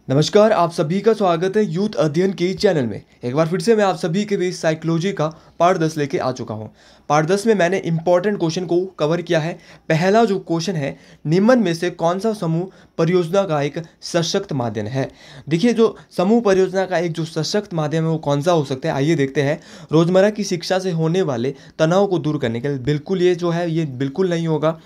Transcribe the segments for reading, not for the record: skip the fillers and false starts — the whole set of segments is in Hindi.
नमस्कार, आप सभी का स्वागत है यूथ अध्ययन के चैनल में। एक बार फिर से मैं आप सभी के बीच साइकोलॉजी का पार्ट 10 लेके आ चुका हूँ। पार्ट 10 में मैंने इंपॉर्टेंट क्वेश्चन को कवर किया है। पहला जो क्वेश्चन है, निम्न में से कौन सा समूह परियोजना का एक सशक्त माध्यम है। देखिए, जो समूह परियोजना का एक जो सशक्त माध्यम है वो कौन सा हो सकता है, आइए देखते हैं। रोजमर्रा की शिक्षा से होने वाले तनाव को दूर करने के लिए बिल्कुल ये जो है ये बिल्कुल नहीं होगा।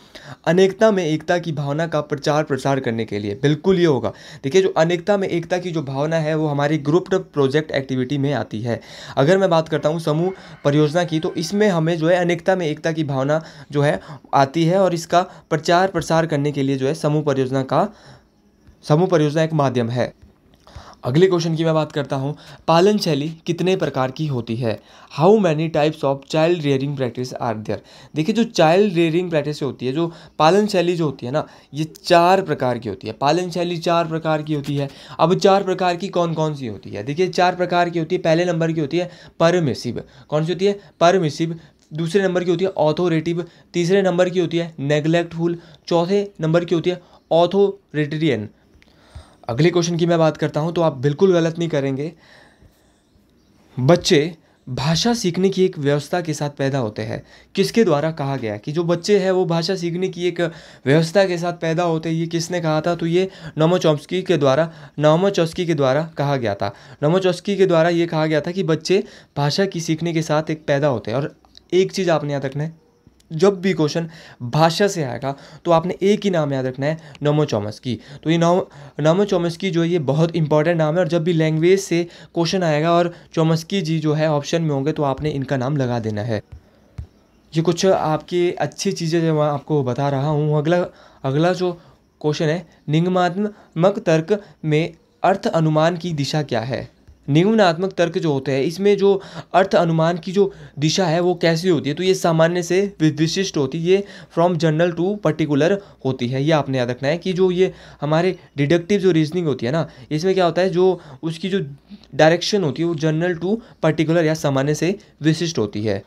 अनेकता में एकता की भावना का प्रचार प्रसार करने के लिए बिल्कुल ये होगा। देखिए, जो अनेकता में एकता की जो भावना है वो हमारी ग्रुप प्रोजेक्ट एक्टिविटी में आती है। अगर मैं बात करता हूँ समूह परियोजना की, तो इसमें हमें जो है अनेकता में एकता की भावना जो है आती है, और इसका प्रचार प्रसार करने के लिए जो है समूह परियोजना एक माध्यम है। अगले क्वेश्चन की मैं बात करता हूँ, पालन शैली कितने प्रकार की होती है। How many types of child rearing practice are there. देखिए, जो चाइल्ड रेयरिंग प्रैक्टिस होती है, जो पालन शैली जो होती है ना, ये 4 प्रकार की होती है। पालन शैली 4 प्रकार की होती है। अब 4 प्रकार की कौन कौन सी होती है, देखिए 4 प्रकार की होती है। पहले नंबर की होती है परमिसिव। कौन सी होती है? परमिसिव। दूसरे नंबर की होती है ऑथोरेटिव। तीसरे नंबर की होती है नेग्लेक्टफुल। चौथे नंबर की होती है ऑथोरिटेरियन। अगले क्वेश्चन की मैं बात करता हूं, तो आप बिल्कुल गलत नहीं करेंगे। बच्चे भाषा सीखने की एक व्यवस्था के साथ पैदा होते हैं। किसके द्वारा कहा गया है कि जो बच्चे हैं वो भाषा सीखने की एक व्यवस्था के साथ पैदा होते हैं? ये किसने कहा था? तो ये नोमो चॉम्स्की के द्वारा कहा गया था। नोमो चॉम्स्की के द्वारा ये कहा गया था कि बच्चे भाषा की सीखने के साथ एक पैदा होते हैं। और एक चीज़ आपने याद रखना है, जब भी क्वेश्चन भाषा से आएगा तो आपने एक ही नाम याद रखना है, नोमो चॉम्स्की। तो ये नोमो चॉम्स्की जो है ये बहुत इंपॉर्टेंट नाम है, और जब भी लैंग्वेज से क्वेश्चन आएगा और चॉम्स्की जी जो है ऑप्शन में होंगे तो आपने इनका नाम लगा देना है। ये कुछ आपकी अच्छी चीज़ें जो मैं आपको बता रहा हूँ। अगला अगला जो क्वेश्चन है, निगमात्मक तर्क में अर्थ अनुमान की दिशा क्या है। निगमनात्मक तर्क जो होते हैं, इसमें जो अर्थ अनुमान की जो दिशा है वो कैसी होती है? तो ये सामान्य से विशिष्ट होती है। ये फ्रॉम जनरल टू पर्टिकुलर होती है। ये आपने याद रखना है कि जो ये हमारे डिडक्टिव जो रीजनिंग होती है ना, इसमें क्या होता है, जो उसकी जो डायरेक्शन होती है वो जनरल टू पर्टिकुलर या सामान्य से विशिष्ट होती है।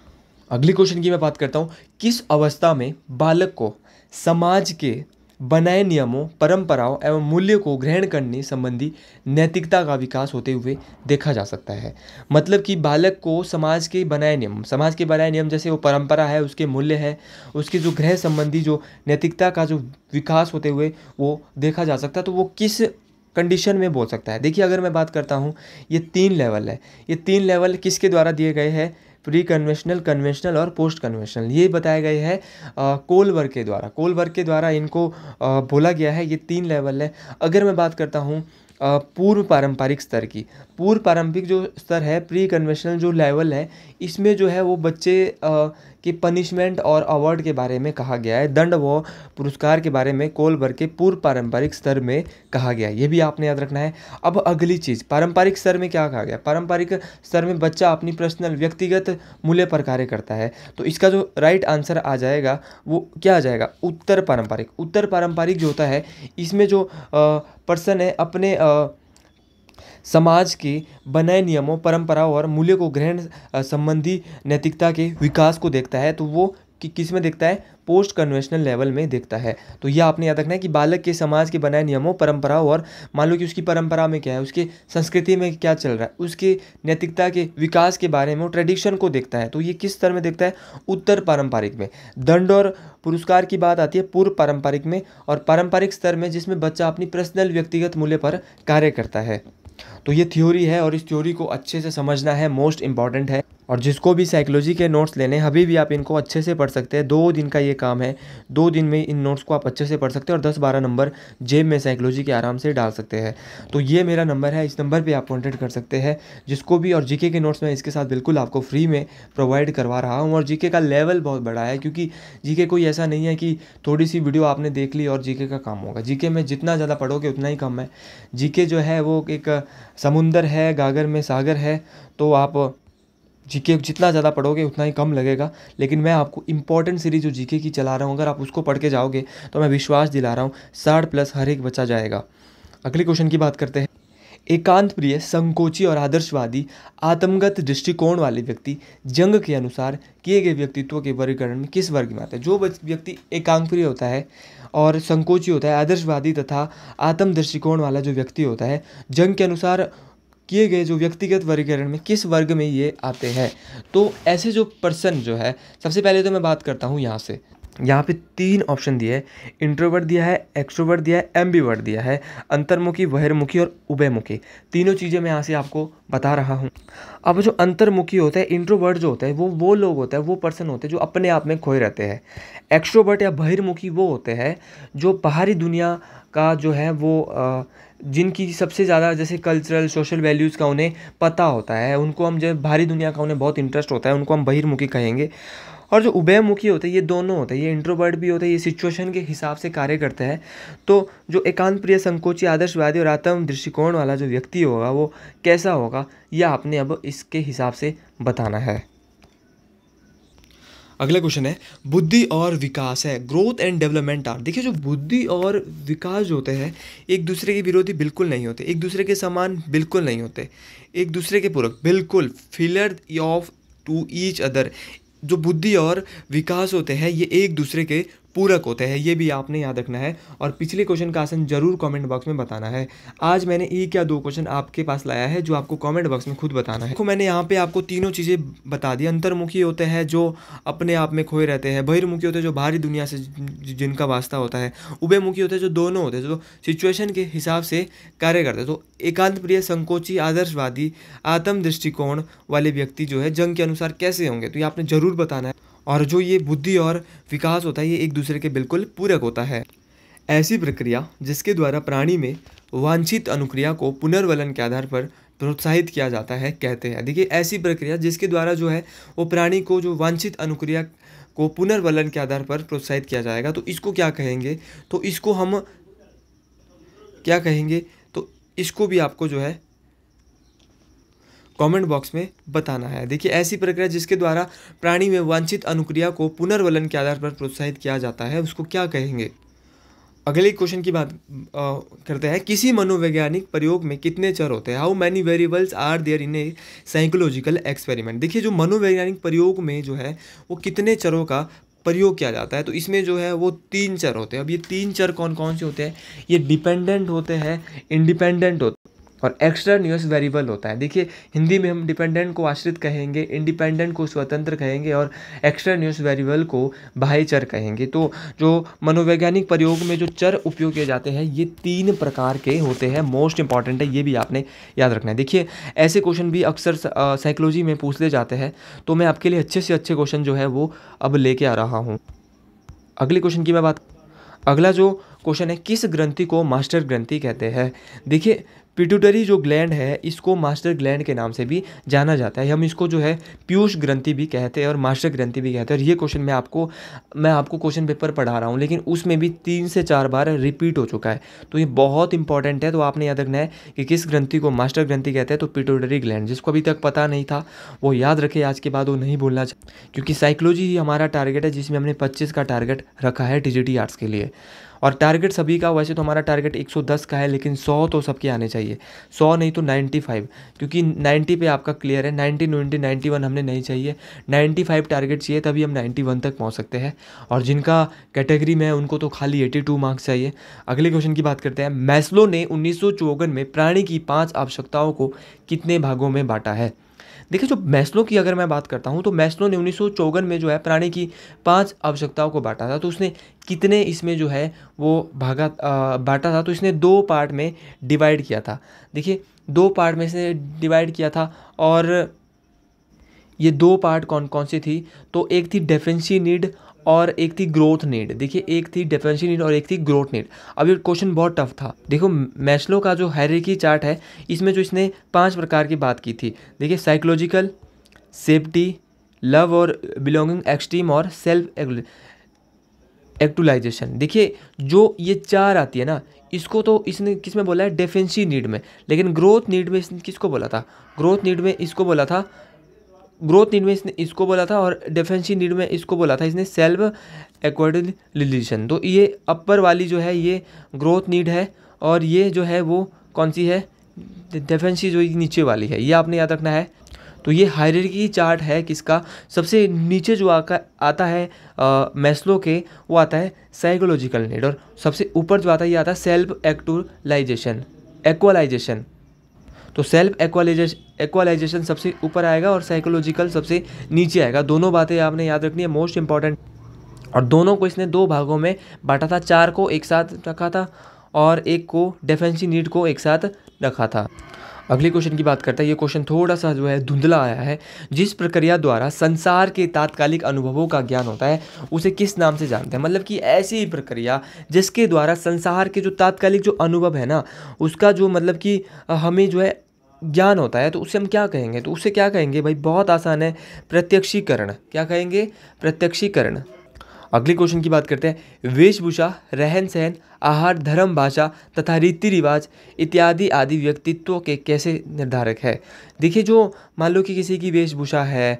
अगली क्वेश्चन की मैं बात करता हूँ, किस अवस्था में बालक को समाज के बनाए नियमों, परंपराओं एवं मूल्यों को ग्रहण करने संबंधी नैतिकता का विकास होते हुए देखा जा सकता है। मतलब कि बालक को समाज के बनाए नियम जैसे वो परंपरा है, उसके मूल्य है, उसके जो गृह संबंधी जो नैतिकता का जो विकास होते हुए वो देखा जा सकता है। तो वो किस कंडीशन में बोल सकता है? देखिए, अगर मैं बात करता हूँ, ये 3 लेवल है। ये 3 लेवल किसके द्वारा दिए गए हैं? प्री कन्वेंशनल, कन्वेंशनल और पोस्ट कन्वेंशनल। ये बताए गए हैं कोलबर्ग के द्वारा इनको बोला गया है। ये 3 लेवल है। अगर मैं बात करता हूँ पूर्व पारंपरिक स्तर की, पूर्व पारंपरिक जो स्तर है, प्री कन्वेंशनल जो लेवल है, इसमें जो है वो बच्चे के पनिशमेंट और अवार्ड के बारे में कहा गया है। दंड व पुरस्कार के बारे में कोलबर्ग के पूर्व पारंपरिक स्तर में कहा गया है। ये भी आपने याद रखना है। अब अगली चीज़, पारंपरिक स्तर में क्या कहा गया? पारंपरिक स्तर में बच्चा अपनी पर्सनल व्यक्तिगत मूल्य पर कार्य करता है। तो इसका जो राइट आंसर आ जाएगा वो क्या आ जाएगा? उत्तर पारंपरिक। उत्तर पारंपरिक जो होता है, इसमें जो पर्सन है अपने समाज के बनाए नियमों, परंपराओं और मूल्यों को ग्रहण संबंधी नैतिकता के विकास को देखता है। तो वो किस में देखता है? पोस्ट कन्वेंशनल लेवल में देखता है। तो यह आपने याद रखना है कि बालक के समाज के बनाए नियमों, परंपराओं और मान लो कि उसकी परंपरा में क्या है, उसकी संस्कृति में क्या चल रहा है, उसके नैतिकता के विकास के बारे में वो ट्रेडिशन को देखता है। तो ये किस स्तर में देखता है? उत्तर पारंपरिक में। दंड और पुरस्कार की बात आती है पूर्व पारंपरिक में, और पारंपरिक स्तर में जिसमें बच्चा अपनी पर्सनल व्यक्तिगत मूल्य पर कार्य करता है। तो ये थ्योरी है, और इस थ्योरी को अच्छे से समझना है, मोस्ट इंपॉर्टेंट है। और जिसको भी साइकोलॉजी के नोट्स लेने हैं, अभी भी आप इनको अच्छे से पढ़ सकते हैं। 2 दिन का ये काम है, 2 दिन में इन नोट्स को आप अच्छे से पढ़ सकते हैं और 10-12 नंबर जेब में साइकोलॉजी के आराम से डाल सकते हैं। तो ये मेरा नंबर है, इस नंबर पे आप कॉन्टैक्ट कर सकते हैं जिसको भी। और जीके के नोट्स मैं इसके साथ बिल्कुल आपको फ्री में प्रोवाइड करवा रहा हूँ। और जीके का लेवल बहुत बड़ा है, क्योंकि जीके कोई ऐसा नहीं है कि थोड़ी सी वीडियो आपने देख ली और जीके का काम होगा। जीके में जितना ज़्यादा पढ़ोगे उतना ही कम है। जीके जो है वो एक समुंदर है, गागर में सागर है। तो आप जीके जितना ज़्यादा पढ़ोगे उतना ही कम लगेगा। लेकिन मैं आपको इंपॉर्टेंट सीरीज जो जीके की चला रहा हूँ, अगर आप उसको पढ़ के जाओगे तो मैं विश्वास दिला रहा हूँ 60+ हर एक बच्चा जाएगा। अगले क्वेश्चन की बात करते हैं, एकांत प्रिय, संकोची और आदर्शवादी आत्मगत दृष्टिकोण वाले व्यक्ति जंग के अनुसार किए गए व्यक्तित्व के वर्गीकरण में किस वर्ग में आता है? जो व्यक्ति एकांत प्रिय होता है और संकोची होता है, आदर्शवादी तथा आत्म दृष्टिकोण वाला जो व्यक्ति होता है, जंग के अनुसार किए गए जो व्यक्तिगत वर्गीकरण में किस वर्ग में ये आते हैं? तो ऐसे जो पर्सन जो है, सबसे पहले तो मैं बात करता हूँ यहाँ से। यहाँ पे 3 ऑप्शन दिए हैं, इंट्रोवर्ट दिया है, एक्सट्रोवर्ट दिया है, एम्बिवर्ट दिया है, अंतर्मुखी, बहिर्मुखी और उभयमुखी। तीनों चीज़ें मैं यहाँ से आपको बता रहा हूँ। अब जो अंतर्मुखी होता है, इंट्रोवर्ट जो होता है, वो लोग होते हैं, वो पर्सन होते हैं जो अपने आप में खोए रहते हैं। एक्सट्रोवर्ट या बहिर्मुखी वो होते हैं जो बाहरी दुनिया का जो है वो जिनकी सबसे ज़्यादा जैसे कल्चरल सोशल वैल्यूज़ का उन्हें पता होता है, उनको हम जब बाहरी दुनिया का उन्हें बहुत इंटरेस्ट होता है, उनको हम बहिर्मुखी कहेंगे। और जो उभयमुखी होते हैं, ये दोनों होते हैं, ये इंट्रोवर्ट भी होते हैं, ये सिचुएशन के हिसाब से कार्य करते हैं। तो जो एकांत प्रिय, संकोची, आदर्शवादी और आत्म दृष्टिकोण वाला जो व्यक्ति होगा वो कैसा होगा, यह आपने अब इसके हिसाब से बताना है। अगला क्वेश्चन है, बुद्धि और विकास है, ग्रोथ एंड डेवलपमेंट आर। देखिए जो बुद्धि और विकास जो होते हैं एक दूसरे के विरोधी बिल्कुल नहीं होते, एक दूसरे के समान बिल्कुल नहीं होते, एक दूसरे के पूरक बिल्कुल, filler of to each other. जो बुद्धि और विकास होते हैं ये एक दूसरे के पूरक होते हैं, ये भी आपने याद रखना है। और पिछले क्वेश्चन का आंसर जरूर कमेंट बॉक्स में बताना है। आज मैंने 1 या 2 क्वेश्चन आपके पास लाया है जो आपको कमेंट बॉक्स में खुद बताना है। देखो मैंने यहाँ पे आपको तीनों चीज़ें बता दी। अंतर्मुखी होते हैं जो अपने आप में खोए रहते हैं, बहिर्मुखी होते हैं जो बाहरी दुनिया से जिनका वास्ता होता है, उभयमुखी होते हैं जो दोनों होते हैं जो सिचुएशन के हिसाब से कार्य करते हैं। तो एकांत प्रिय, संकोची, आदर्शवादी, आत्म दृष्टिकोण वाले व्यक्ति जो है जंग के अनुसार कैसे होंगे, तो ये आपने जरूर बताना है। और जो ये बुद्धि और विकास होता है ये एक दूसरे के बिल्कुल पूरक होता है। ऐसी प्रक्रिया जिसके द्वारा प्राणी में वांछित अनुक्रिया को पुनर्वलन के आधार पर प्रोत्साहित किया जाता है कहते हैं। देखिए ऐसी प्रक्रिया जिसके द्वारा जो है वो प्राणी को जो वांछित अनुक्रिया को पुनर्वलन के आधार पर प्रोत्साहित किया जाएगा, तो इसको क्या कहेंगे? तो इसको हम क्या कहेंगे? तो इसको भी आपको जो है कमेंट बॉक्स में बताना है। देखिए ऐसी प्रक्रिया जिसके द्वारा प्राणी में वांछित अनुक्रिया को पुनर्वलन के आधार पर प्रोत्साहित किया जाता है, उसको क्या कहेंगे? अगले क्वेश्चन की बात करते हैं, किसी मनोवैज्ञानिक प्रयोग में कितने चर होते हैं? How many variables are there in a psychological experiment. देखिए जो मनोवैज्ञानिक प्रयोग में जो है वो कितने चरों का प्रयोग किया जाता है, तो इसमें जो है वो 3 चर होते हैं। अब ये 3 चर कौन कौन से होते हैं? ये डिपेंडेंट होते हैं, इंडिपेंडेंट होते हैं और एक्सट्रानियस वेरिएबल होता है। देखिए हिंदी में हम डिपेंडेंट को आश्रित कहेंगे, इंडिपेंडेंट को स्वतंत्र कहेंगे और एक्सट्रानियस वेरिएबल को बाह्य चर कहेंगे। तो जो मनोवैज्ञानिक प्रयोग में जो चर उपयोग किए जाते हैं ये 3 प्रकार के होते हैं, मोस्ट इंपॉर्टेंट है, ये भी आपने याद रखना है। देखिए ऐसे क्वेश्चन भी अक्सर साइकोलॉजी में पूछ ले जाते हैं, तो मैं आपके लिए अच्छे से अच्छे क्वेश्चन जो है वो अब लेके आ रहा हूँ। अगले क्वेश्चन की मैं बात, अगला जो क्वेश्चन है, किस ग्रंथि को मास्टर ग्रंथि कहते हैं? देखिए पिट्यूटरी जो ग्लैंड है इसको मास्टर ग्लैंड के नाम से भी जाना जाता है। हम इसको जो है पीयूष ग्रंथि भी कहते हैं और मास्टर ग्रंथि भी कहते हैं। और ये क्वेश्चन मैं आपको क्वेश्चन पेपर पढ़ा रहा हूँ, लेकिन उसमें भी 3 से 4 बार रिपीट हो चुका है, तो ये बहुत इंपॉर्टेंट है। तो आपने याद रखना है कि किस ग्रंथि को मास्टर ग्रंथि कहते हैं, तो पिट्यूटरी ग्लैंड। जिसको अभी तक पता नहीं था वो याद रखे, आज के बाद वो नहीं भूलना चाहिए, क्योंकि साइकोलॉजी ही हमारा टारगेट है जिसमें हमने 25 का टारगेट रखा है टीजीटी आर्ट्स के लिए। और टारगेट सभी का, वैसे तो हमारा टारगेट 110 का है, लेकिन 100 तो सबके आने चाहिए, 100 नहीं तो 95, क्योंकि 90 पे आपका क्लियर है, 90, 90, 91 हमने नहीं चाहिए, 95 टारगेट चाहिए, तभी हम 91 तक पहुंच सकते हैं। और जिनका कैटेगरी में है उनको तो खाली 82 मार्क्स चाहिए। अगले क्वेश्चन की बात करते हैं, मैस्लो ने 1954 में प्राणी की 5 आवश्यकताओं को कितने भागों में बांटा है? देखिए जो मैस्लो की अगर मैं बात करता हूँ, तो मैस्लो ने 1954 में जो है प्राणी की 5 आवश्यकताओं को बांटा था। तो उसने कितने इसमें जो है वो बांटा था? तो इसने 2 पार्ट में डिवाइड किया था। देखिए 2 पार्ट में से डिवाइड किया था, और ये 2 पार्ट कौन कौन सी थी? तो एक थी डेफिनेंसी नीड और एक थी ग्रोथ नीड। देखिए एक थी डेफिनेंसी नीड और एक थी ग्रोथ नीड। अब ये क्वेश्चन बहुत टफ था। देखो मैस्लो का जो हायरार्की चार्ट है इसमें जो इसने 5 प्रकार की बात की थी, देखिए साइकोलॉजिकल, सेफ्टी, लव और बिलोंगिंग, एक्सट्रीम और सेल्फ एक्चुअलाइजेशन। देखिए जो ये 4 आती है ना, इसको तो इसने किस में बोला है? डेफिनेंसी नीड में। लेकिन ग्रोथ नीड में इसने किसको बोला था? ग्रोथ नीड में इसको बोला था, ग्रोथ नीड में इसने इसको बोला था, और डिफेंसिव नीड में इसको बोला था इसने सेल्फ एक्चुअलाइजेशन। तो ये अपर वाली जो है ये ग्रोथ नीड है, और ये जो है वो कौन सी है? डेफिनेंसी जो नीचे वाली है ये आपने याद रखना है। तो ये हायरार्की चार्ट है किसका, सबसे नीचे जो आता है मैस्लो के, वो आता है साइकोलॉजिकल नीड, और सबसे ऊपर जो आता है ये आता है सेल्फ एक्चुअलाइजेशन। तो सेल्फ एक्चुअलाइजेशन सबसे ऊपर आएगा और साइकोलॉजिकल सबसे नीचे आएगा। दोनों बातें आपने याद रखनी है, मोस्ट इंपॉर्टेंट। और दोनों को इसने 2 भागों में बांटा था, 4 को एक साथ रखा था और एक को डेफिनेंसी नीड को एक साथ रखा था। अगले क्वेश्चन की बात करते हैं। ये क्वेश्चन थोड़ा सा जो है धुंधला आया है। जिस प्रक्रिया द्वारा संसार के तात्कालिक अनुभवों का ज्ञान होता है उसे किस नाम से जानते हैं। मतलब कि ऐसी ही प्रक्रिया जिसके द्वारा संसार के जो तात्कालिक जो अनुभव है ना, उसका जो मतलब कि हमें जो है ज्ञान होता है, तो उसे हम क्या कहेंगे, तो उसे क्या कहेंगे भाई, बहुत आसान है, प्रत्यक्षीकरण। क्या कहेंगे, प्रत्यक्षीकरण। अगले क्वेश्चन की बात करते हैं। वेशभूषा, रहन सहन, आहार, धर्म, भाषा तथा रीति रिवाज इत्यादि आदि व्यक्तित्व के कैसे निर्धारक है। देखिए, जो मान लो कि किसी की वेशभूषा है,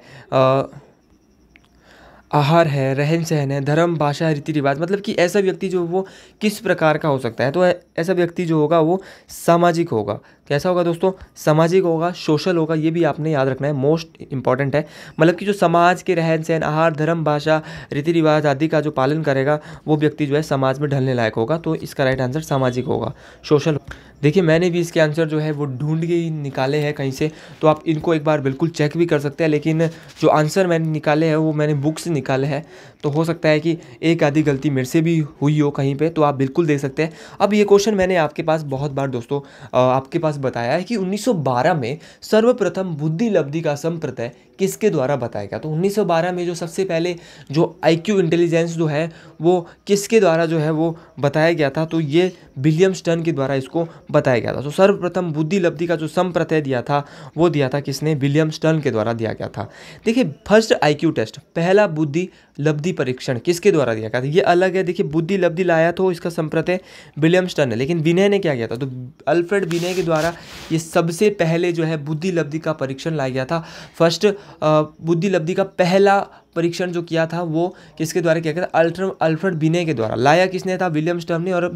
आहार है, रहन सहन है, धर्म, भाषा, रीति रिवाज, मतलब कि ऐसा व्यक्ति जो वो किस प्रकार का हो सकता है, तो ऐसा व्यक्ति जो होगा वो सामाजिक होगा। कैसा होगा दोस्तों, सामाजिक होगा, सोशल होगा। ये भी आपने याद रखना है, मोस्ट इंपॉर्टेंट है। मतलब कि जो समाज के रहन सहन, आहार, धर्म, भाषा, रीति रिवाज आदि का जो पालन करेगा वो व्यक्ति जो है समाज में ढलने लायक होगा। तो इसका राइट आंसर सामाजिक होगा, सोशल। देखिए, मैंने भी इसके आंसर जो है वो ढूंढ के ही निकाले हैं कहीं से, तो आप इनको एक बार बिल्कुल चेक भी कर सकते हैं। लेकिन जो आंसर मैंने निकाले हैं वो मैंने बुक से निकाले हैं, तो हो सकता है कि एक आधी गलती मेरे से भी हुई हो कहीं पे, तो आप बिल्कुल देख सकते हैं। अब ये क्वेश्चन मैंने आपके पास बहुत बार दोस्तों आपके पास बताया है कि 1912 में सर्वप्रथम बुद्धि लब्धि का संप्रत्यय किसके द्वारा बताया गया। तो 1912 में जो सबसे पहले जो IQ इंटेलिजेंस जो है वो किसके द्वारा जो है वो बताया गया था, तो ये विलियम स्टर्न के द्वारा इसको बताया गया था। तो सर्वप्रथम बुद्धि लब्धि का जो संप्रत्यय दिया था वो दिया था किसने, विलियम स्टर्न के द्वारा दिया गया था। देखिए, फर्स्ट IQ टेस्ट, पहला बुद्धि लब्धि परीक्षण किसके द्वारा दिया गया था, ये अलग है। देखिए, बुद्धि लब्धि लाया तो इसका संप्रत्यय विलियम स्टर्न है, लेकिन विनय ने क्या किया था, तो अल्फ्रेड विनय के द्वारा ये सबसे पहले जो है बुद्धि लब्धि का परीक्षण लाया गया था। फर्स्ट बुद्धि लब्धि का पहला परीक्षण जो किया था वो किसके द्वारा किया गया था, अल्फ्रेड विनय के द्वारा। लाया किसने था, विलियम स्टर्न ने, और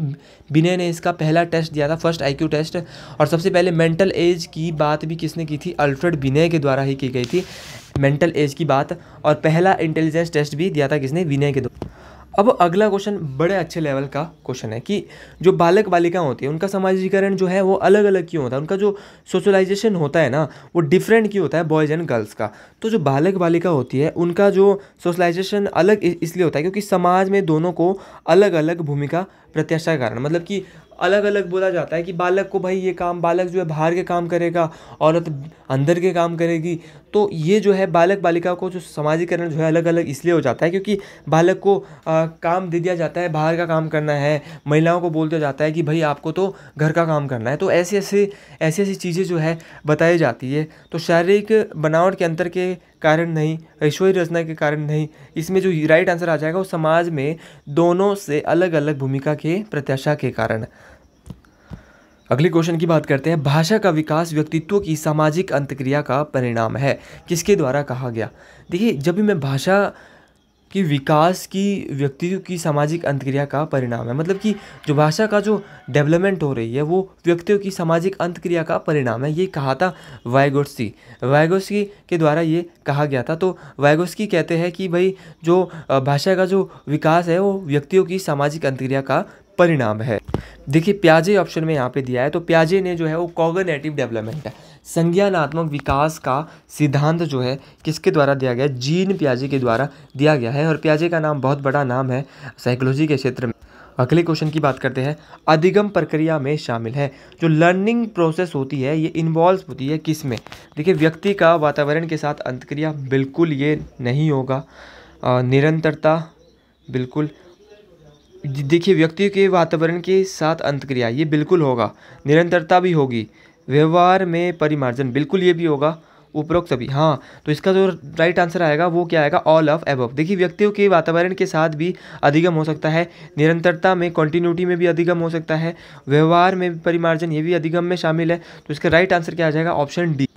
विनय ने इसका पहला टेस्ट दिया था, फर्स्ट IQ टेस्ट। और सबसे पहले मेंटल एज की बात भी किसने की थी, अल्फ्रेड विनय के द्वारा ही की गई थी, मेंटल एज की बात। और पहला इंटेलिजेंस टेस्ट भी दिया था किसने, विनय के द्वारा। अब अगला क्वेश्चन बड़े अच्छे लेवल का क्वेश्चन है कि जो बालक बालिका होती है उनका समाजीकरण जो है वो अलग अलग क्यों होता है, उनका जो सोशलाइजेशन होता है ना वो डिफरेंट क्यों होता है बॉयज़ एंड गर्ल्स का। तो जो बालक बालिका होती है उनका जो सोशलाइजेशन अलग इसलिए होता है क्योंकि समाज में दोनों को अलग अलग भूमिका प्रत्याशा के कारण, मतलब कि अलग अलग बोला जाता है कि बालक को भाई ये काम, बालक जो है बाहर के काम करेगा, औरत अंदर के काम करेगी। तो ये जो है बालक बालिका को जो समाजीकरण जो है अलग अलग इसलिए हो जाता है क्योंकि बालक को काम दे दिया जाता है, बाहर का काम करना है, महिलाओं को बोल दिया जाता है कि भाई आपको तो घर का काम करना है। तो ऐसी ऐसी चीज़ें जो है बताई जाती है। तो शारीरिक बनावट के अंतर के कारण नहीं, ईश्वरीय रचना के कारण नहीं, इसमें जो राइट आंसर आ जाएगा वो समाज में दोनों से अलग अलग भूमिका के प्रत्याशा के कारण। अगले क्वेश्चन की बात करते हैं। भाषा का विकास व्यक्तित्व की सामाजिक अंतक्रिया का परिणाम है, किसके द्वारा कहा गया। देखिए, जब भी मैं भाषा की विकास की व्यक्तित्व की सामाजिक अंतक्रिया का परिणाम है, मतलब कि जो भाषा का जो डेवलपमेंट हो रही है वो व्यक्तियों की सामाजिक अंतक्रिया का परिणाम है, ये कहा था वाइगोत्स्की के द्वारा ये कहा गया था। तो वाइगोत्स्की कहते हैं कि भाई जो भाषा का जो विकास है वो व्यक्तियों की सामाजिक अंतक्रिया का परिणाम है। देखिए, प्याजे ऑप्शन में यहाँ पे दिया है, तो प्याजे ने जो है वो कॉग्निटिव डेवलपमेंट है, संज्ञानात्मक विकास का सिद्धांत जो है किसके द्वारा दिया गया, जीन प्याजे के द्वारा दिया गया है। और प्याजे का नाम बहुत बड़ा नाम है साइकोलॉजी के क्षेत्र में। अगले क्वेश्चन की बात करते हैं। अधिगम प्रक्रिया में शामिल है, जो लर्निंग प्रोसेस होती है ये इन्वॉल्व होती है किस में। देखिए, व्यक्ति का वातावरण के साथ अंतक्रिया, बिल्कुल ये नहीं होगा। निरंतरता, बिल्कुल। देखिए, व्यक्ति के वातावरण के साथ अंतक्रिया ये बिल्कुल होगा, निरंतरता भी होगी। व्यवहार में परिमार्जन, बिल्कुल ये भी होगा, उपरोक्त सभी। हाँ, तो इसका जो राइट आंसर आएगा वो क्या आएगा, ऑल ऑफ एबव। देखिए, व्यक्तियों के वातावरण के साथ भी अधिगम हो सकता है, निरंतरता में, कॉन्टिन्यूटी में भी अधिगम हो सकता है, व्यवहार में परिमार्जन ये भी अधिगम में शामिल है। तो इसका राइट आंसर क्या आ जाएगा, ऑप्शन डी।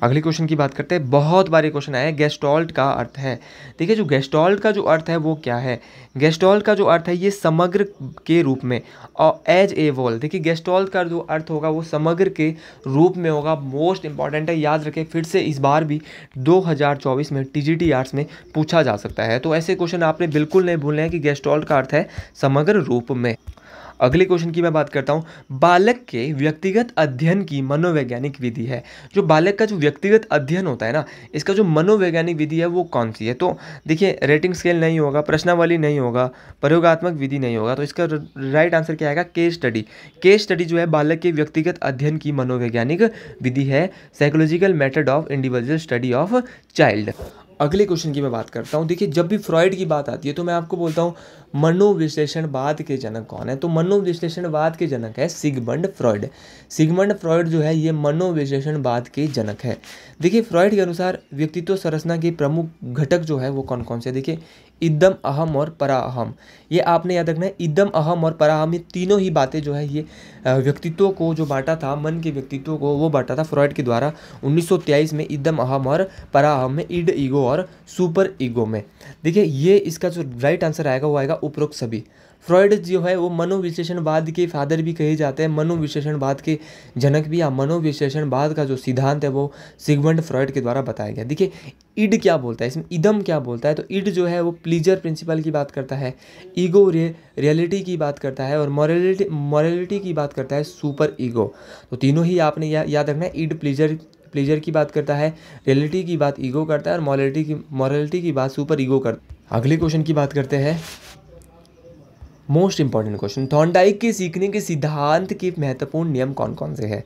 अगले क्वेश्चन की बात करते हैं। बहुत बार ये क्वेश्चन आया है, गेस्टॉल्ट का अर्थ है। देखिए जो गेस्टॉल्ट का जो अर्थ है वो क्या है। गेस्टॉल्ट का जो अर्थ है ये समग्र के रूप में और एज ए वोल। देखिए गेस्टॉल्ट का जो अर्थ होगा वो समग्र के रूप में होगा। मोस्ट इंपॉर्टेंट है, याद रखें। फिर से इस बार भी 2024 में टीजीटी आर्ट्स में पूछा जा सकता है, तो ऐसे क्वेश्चन आपने बिल्कुल नहीं भूलने हैं कि गेस्टॉल्ट का अर्थ है समग्र रूप में। अगले क्वेश्चन की मैं बात करता हूँ। बालक के व्यक्तिगत अध्ययन की मनोवैज्ञानिक विधि है। जो बालक का जो व्यक्तिगत अध्ययन होता है ना, इसका जो मनोवैज्ञानिक विधि है वो कौन सी है। तो देखिए रेटिंग स्केल नहीं होगा, प्रश्नावली नहीं होगा, प्रयोगात्मक विधि नहीं होगा, तो इसका राइट आंसर क्या आएगा, केस स्टडी। केस स्टडी जो है बालक के व्यक्तिगत अध्ययन की मनोवैज्ञानिक विधि है, psychological method of individual study of child. अगले क्वेश्चन की मैं बात करता हूँ। देखिए जब भी फ्रॉइड की बात आती है तो मैं आपको बोलता हूँ मनोविश्लेषणवाद के जनक कौन है। तो मनोविश्लेषणवाद के जनक है सिगमंड फ्रॉइड। सिगमंड फ्रॉइड जो है ये मनोविश्लेषणवाद के जनक है। देखिए फ्रॉइड के अनुसार व्यक्तित्व संरचना के प्रमुख घटक जो है वो कौन कौन से। देखिए इदम, अहम और परा अहम, ये आपने याद रखना है। इदम, अहम और परा अहम, ये तीनों ही बातें जो है ये व्यक्तित्व को जो बांटा था, मन के व्यक्तित्व को वो बांटा था फ्रॉइड के द्वारा 1923 में इदम, अहम और परा अहम में, इड, ईगो और सुपर ईगो में। देखिए ये इसका जो राइट आंसर आएगा वो आएगा उपरोक्त सभी। फ्रॉइड जो है वो मनोविश्लेषणवाद के फादर भी कहे जाते हैं, मनोविश्लेषणवाद के जनक भी। या मनोविश्लेषणवाद का जो सिद्धांत है वो सिगमंड फ्रॉइड के द्वारा बताया गया। देखिए इड क्या बोलता है, इसमें इदम क्या बोलता है। तो इड जो है वो प्लीजर प्रिंसिपल की बात करता है, ईगो रियलिटी की बात करता है, और मॉरलिटी की बात करता है सुपर ईगो। तो तीनों ही आपने याद रखना है। इड प्लीजर की बात करता है, रियलिटी की बात ईगो करता है, और मॉरलिटी की बात सुपर ईगो करता है। अगले क्वेश्चन की बात करते हैं। मोस्ट इंपॉर्टेंट क्वेश्चन, थॉर्नडाइक के सीखने के सिद्धांत के महत्वपूर्ण नियम कौन कौन से हैं।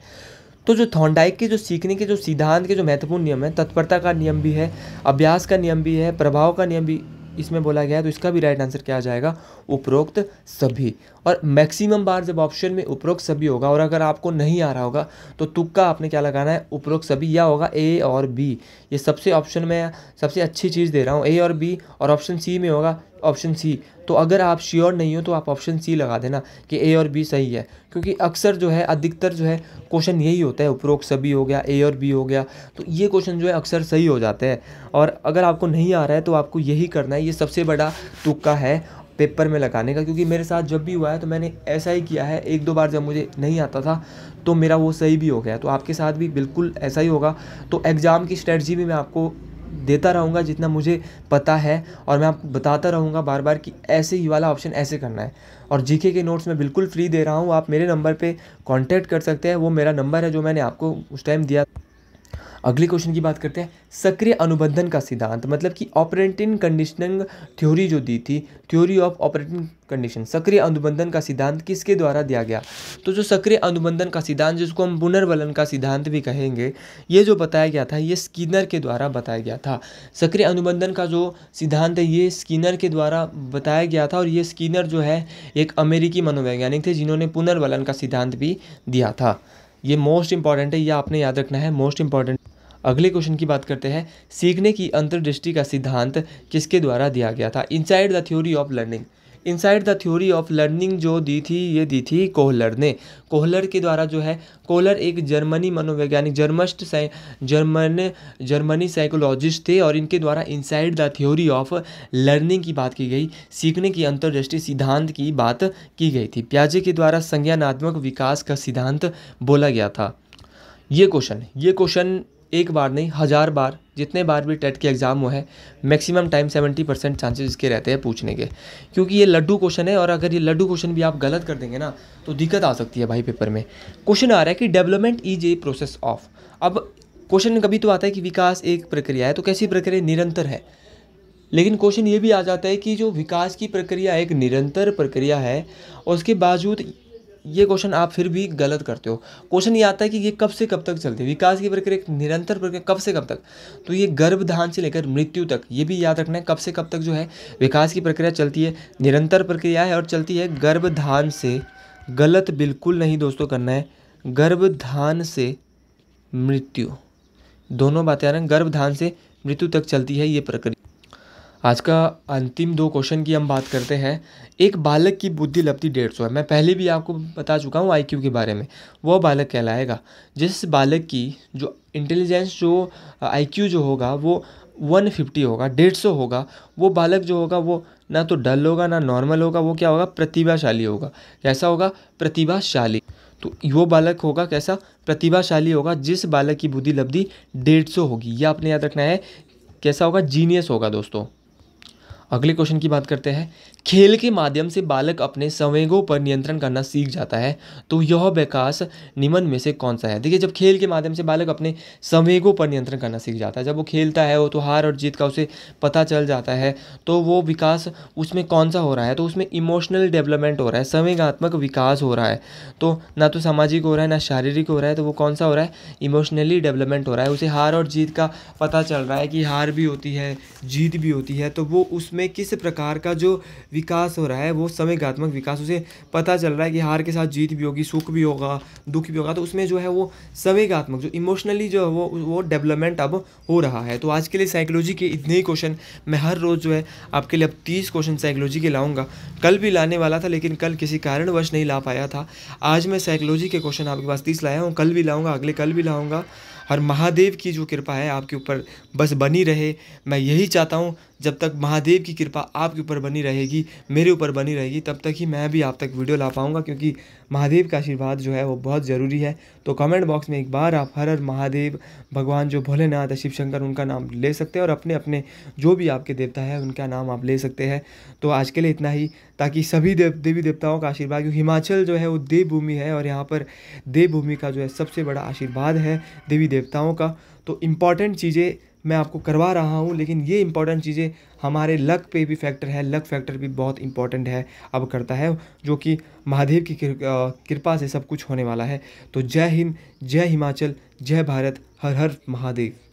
तो जो थॉर्नडाइक के जो सीखने के जो सिद्धांत के जो महत्वपूर्ण नियम है, तत्परता का नियम भी है, अभ्यास का नियम भी है, प्रभाव का नियम भी इसमें बोला गया है। तो इसका भी राइट आंसर क्या आ जाएगा, उपरोक्त सभी। और मैक्सिमम बार जब ऑप्शन में उपरोक्त सभी होगा और अगर आपको नहीं आ रहा होगा तो तुक्का आपने क्या लगाना है, उपरोक्त सभी, या होगा ए और बी। ये सबसे ऑप्शन में सबसे अच्छी चीज़ दे रहा हूँ, ए और बी, और ऑप्शन सी में होगा ऑप्शन सी। तो अगर आप श्योर नहीं हो तो आप ऑप्शन सी लगा देना कि ए और बी सही है, क्योंकि अक्सर जो है अधिकतर जो है क्वेश्चन यही होता है, उपरोक्त सभी हो गया, ए और बी हो गया, तो ये क्वेश्चन जो है अक्सर सही हो जाते हैं। और अगर आपको नहीं आ रहा है तो आपको यही करना है, ये सबसे बड़ा तुक्का है पेपर में लगाने का। क्योंकि मेरे साथ जब भी हुआ है तो मैंने ऐसा ही किया है, एक दो बार जब मुझे नहीं आता था तो मेरा वो सही भी हो गया, तो आपके साथ भी बिल्कुल ऐसा ही होगा। तो एग्ज़ाम की स्ट्रेटजी भी मैं आपको देता रहूँगा जितना मुझे पता है, और मैं आपको बताता रहूँगा बार बार कि ऐसे ही वाला ऑप्शन ऐसे करना है। और जीके के नोट्स मैं बिल्कुल फ्री दे रहा हूँ, आप मेरे नंबर पे कांटेक्ट कर सकते हैं, वो मेरा नंबर है जो मैंने आपको उस टाइम दिया। अगले क्वेश्चन की बात करते हैं। सक्रिय अनुबंधन का सिद्धांत, मतलब कि ऑपरेटिंग कंडीशनिंग थ्योरी जो दी थी, थ्योरी ऑफ ऑपरेटिंग कंडीशन, सक्रिय अनुबंधन का सिद्धांत किसके द्वारा दिया गया। तो जो सक्रिय अनुबंधन का सिद्धांत, जिसको हम पुनर्वलन का सिद्धांत भी कहेंगे, ये जो बताया गया था ये स्किनर के द्वारा बताया गया था। सक्रिय अनुबंधन का जो सिद्धांत है ये स्किनर के द्वारा बताया गया था, और ये स्किनर जो है एक अमेरिकी मनोवैज्ञानिक थे जिन्होंने पुनर्वलन का सिद्धांत भी दिया था। ये मोस्ट इंपॉर्टेंट है, ये आपने याद रखना है, मोस्ट इंपॉर्टेंट। अगले क्वेश्चन की बात करते हैं। सीखने की अंतर्दृष्टि का सिद्धांत किसके द्वारा दिया गया था। Inside the theory of learning, inside the theory of learning जो दी थी ये दी थी कोहलर ने। कोहलर के द्वारा जो है, कोहलर एक जर्मनी मनोवैज्ञानिक जर्मनी साइकोलॉजिस्ट थे, और इनके द्वारा inside the theory of learning की बात की गई, सीखने की अंतर्दृष्टि सिद्धांत की बात की गई थी। पियाजे के द्वारा संज्ञानात्मक विकास का सिद्धांत बोला गया था। ये क्वेश्चन एक बार नहीं 1000 बार, जितने बार भी टेट के एग्ज़ाम हुए हैं, मैक्सिमम टाइम 70% चांसेस इसके रहते हैं पूछने के, क्योंकि ये लड्डू क्वेश्चन है। और अगर ये लड्डू क्वेश्चन भी आप गलत कर देंगे ना तो दिक्कत आ सकती है भाई पेपर में। क्वेश्चन आ रहा है कि development is a process of. अब क्वेश्चन कभी तो आता है कि विकास एक प्रक्रिया है, तो कैसी प्रक्रिया, निरंतर है। लेकिन क्वेश्चन ये भी आ जाता है कि जो विकास की प्रक्रिया एक निरंतर प्रक्रिया है, और उसके बावजूद ये क्वेश्चन आप फिर भी गलत करते हो। क्वेश्चन ये आता है कि ये कब से कब तक चलती है, विकास की प्रक्रिया एक निरंतर प्रक्रिया कब से कब तक, तो ये गर्भधान से लेकर मृत्यु तक, ये भी याद रखना है कब से कब तक जो है विकास की प्रक्रिया चलती है। निरंतर प्रक्रिया है और चलती है गर्भधान से, गलत बिल्कुल नहीं दोस्तों करना है, गर्भधान से मृत्यु, दोनों बातें आ रही हैं, गर्भधान से मृत्यु तक चलती है ये प्रक्रिया। आज का अंतिम 2 क्वेश्चन की हम बात करते हैं। एक बालक की बुद्धि लब्धि 150 है। मैं पहले भी आपको बता चुका हूँ आईक्यू के बारे में। वह बालक कहलाएगा जिस बालक की जो इंटेलिजेंस जो आईक्यू जो होगा वो 150 होगा, 150 होगा। वो बालक जो होगा वो ना तो डल होगा ना नॉर्मल होगा, वो क्या होगा, प्रतिभाशाली होगा। कैसा होगा, प्रतिभाशाली। तो वो बालक होगा कैसा, प्रतिभाशाली होगा जिस बालक की बुद्धि लब्धि 150 होगी। ये आपने याद रखना है। कैसा होगा, जीनियस होगा दोस्तों। अगले क्वेश्चन की बात करते हैं। खेल के माध्यम से बालक अपने संवेगों पर नियंत्रण करना सीख जाता है, तो यह विकास निम्न में से कौन सा है। देखिए, जब खेल के माध्यम से बालक अपने संवेगों पर नियंत्रण करना सीख जाता है, जब वो खेलता है वो तो हार और जीत का उसे पता चल जाता है, तो वो विकास उसमें कौन सा हो रहा है, तो उसमें इमोशनल डेवलपमेंट हो रहा है, संवेगात्मक विकास हो रहा है। तो ना तो सामाजिक हो रहा है ना शारीरिक हो रहा है, तो वो कौन सा हो रहा है, इमोशनली डेवलपमेंट हो रहा है। उसे हार और जीत का पता चल रहा है कि हार भी होती है जीत भी होती है, तो वो उसमें किस प्रकार का जो विकास हो रहा है वो संवेगात्मक विकास, उसे पता चल रहा है कि हार के साथ जीत भी होगी, सुख भी होगा, दुख भी होगा। तो उसमें जो है वो संवेगात्मक जो इमोशनली जो है वो डेवलपमेंट अब हो रहा है। तो आज के लिए साइकोलॉजी के इतने ही क्वेश्चन मैं हर रोज़ जो है आपके लिए अब 30 क्वेश्चन साइकोलॉजी के लाऊंगा। कल भी लाने वाला था लेकिन कल किसी कारणवश नहीं ला पाया था। आज मैं साइकोलॉजी के क्वेश्चन आपके पास 30 लाया हूँ, कल भी लाऊंगा, अगले कल भी लाऊंगा। और महादेव की जो कृपा है आपके ऊपर बस बनी रहे। मैं यही चाहता हूँ, जब तक महादेव की कृपा आपके ऊपर बनी रहेगी, मेरे ऊपर बनी रहेगी, तब तक ही मैं भी आप तक वीडियो ला पाऊँगा, क्योंकि महादेव का आशीर्वाद जो है वो बहुत ज़रूरी है। तो कमेंट बॉक्स में एक बार आप हर हर महादेव, भगवान जो भोलेनाथ है, शिव शंकर, उनका नाम ले सकते हैं, और अपने अपने जो भी आपके देवता है उनका नाम आप ले सकते हैं। तो आज के लिए इतना ही, ताकि सभी देवी देवताओं का आशीर्वाद, क्योंकि हिमाचल जो है वो देवभूमि है, और यहाँ पर देवभूमि का जो है सबसे बड़ा आशीर्वाद है देवी देवताओं का। तो इम्पॉर्टेंट चीज़ें मैं आपको करवा रहा हूँ, लेकिन ये इंपॉर्टेंट चीज़ें हमारे लक पे भी फैक्टर है, लक फैक्टर भी बहुत इंपॉर्टेंट है अब करता है, जो कि महादेव की कृपा से सब कुछ होने वाला है। तो जय हिंद, जय हिमाचल, जय भारत, हर हर महादेव।